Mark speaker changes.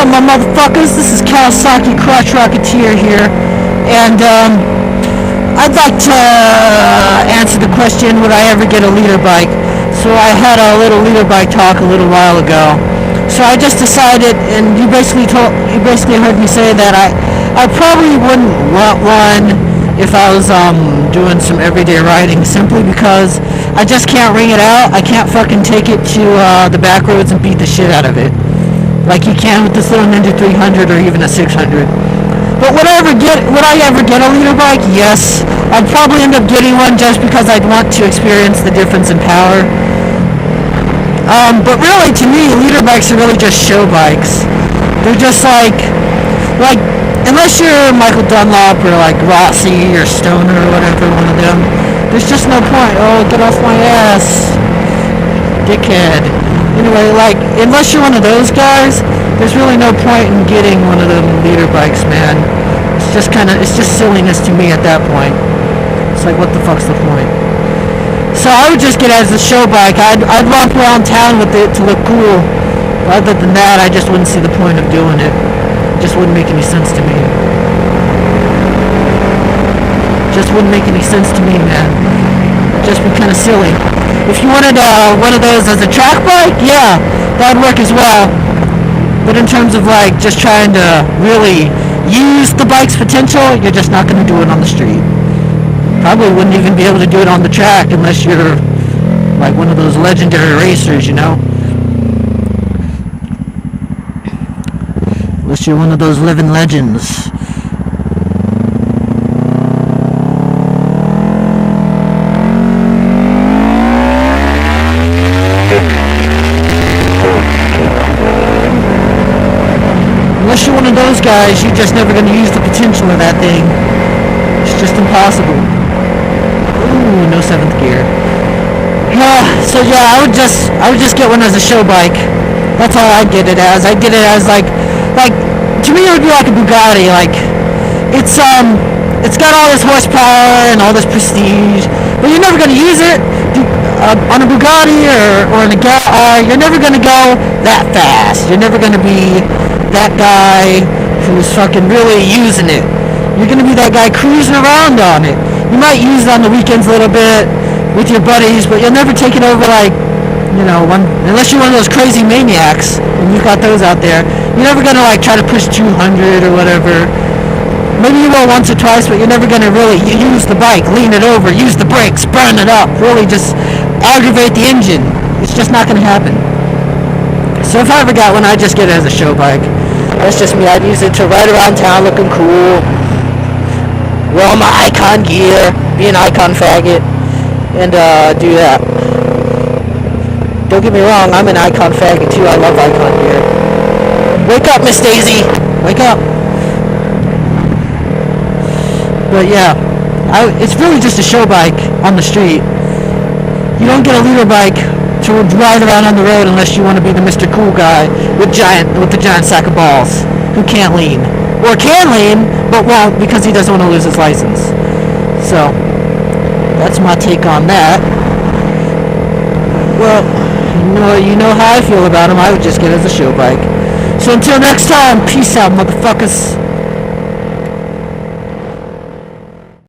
Speaker 1: up, my motherfuckers? This is Kawasaki Crotch Rocketeer here, and I'd like to answer the question, would I ever get a liter bike? So I had a little liter bike talk a little while ago. So I just decided, and you basically heard me say that I probably wouldn't want one if I was doing some everyday riding, simply because I just can't ring it out. I can't fucking take it to the back roads and beat the shit out of it like you can with this little Ninja 300 or even a 600. But would I ever get a liter bike? Yes. I'd probably end up getting one just because I'd want to experience the difference in power. But really, to me, liter bikes are really just show bikes. They're just like, unless you're Michael Dunlop or like Rossi or Stoner or whatever, one of them, there's just no point. Oh, get off my ass, dickhead. Anyway, unless you're one of those guys, there's really no point in getting one of them liter bikes, man. It's just silliness to me at that point. It's like, what the fuck's the point? So I would just get it as a show bike. I'd romp around town with it to look cool. But other than that, I just wouldn't see the point of doing it. It just wouldn't make any sense to me. Just wouldn't make any sense to me, man. It'd just be kind of silly. If you wanted one of those as a track bike, yeah, that'd work as well. But in terms of just trying to really use the bike's potential, you're just not going to do it on the street. Probably wouldn't even be able to do it on the track unless you're like one of those legendary racers, you know? Unless you're one of those living legends. Unless you're one of those guys, you're just never going to use the potential of that thing. It's just impossible. Ooh, no 7th gear. So yeah, I would just get one as a show bike. That's all I'd get it as. I'd get it as like to me it would be like a Bugatti. It's got all this horsepower and all this prestige, but you're never going to use it. On a Bugatti or in a Gal, you're never going to go that fast. You're never going to be that guy who's fucking really using it. You're going to be that guy cruising around on it. You might use it on the weekends a little bit with your buddies, but you'll never take it over unless you're one of those crazy maniacs, and you've got those out there. You're never going to try to push 200 or whatever. Maybe you will once or twice, but you're never going to really use the bike, lean it over, use the brakes, burn it up, really just aggravate the engine. It's just not going to happen. So if I ever got one, I'd just get it as a show bike. That's just me. I'd use it to ride around town looking cool, wear all my icon gear, be an icon faggot, and do that. Don't get me wrong, I'm an icon faggot too. I love icon gear. Wake up, Miss Daisy. Wake up. But yeah, it's really just a show bike on the street. You don't get a liter bike to ride around on the road unless you want to be the Mr. Cool guy with the giant sack of balls who can't lean, or can lean but won't because he doesn't want to lose his license. So that's my take on that. Well, you know how I feel about him. I would just get it as a show bike. So until next time, peace out, motherfuckers.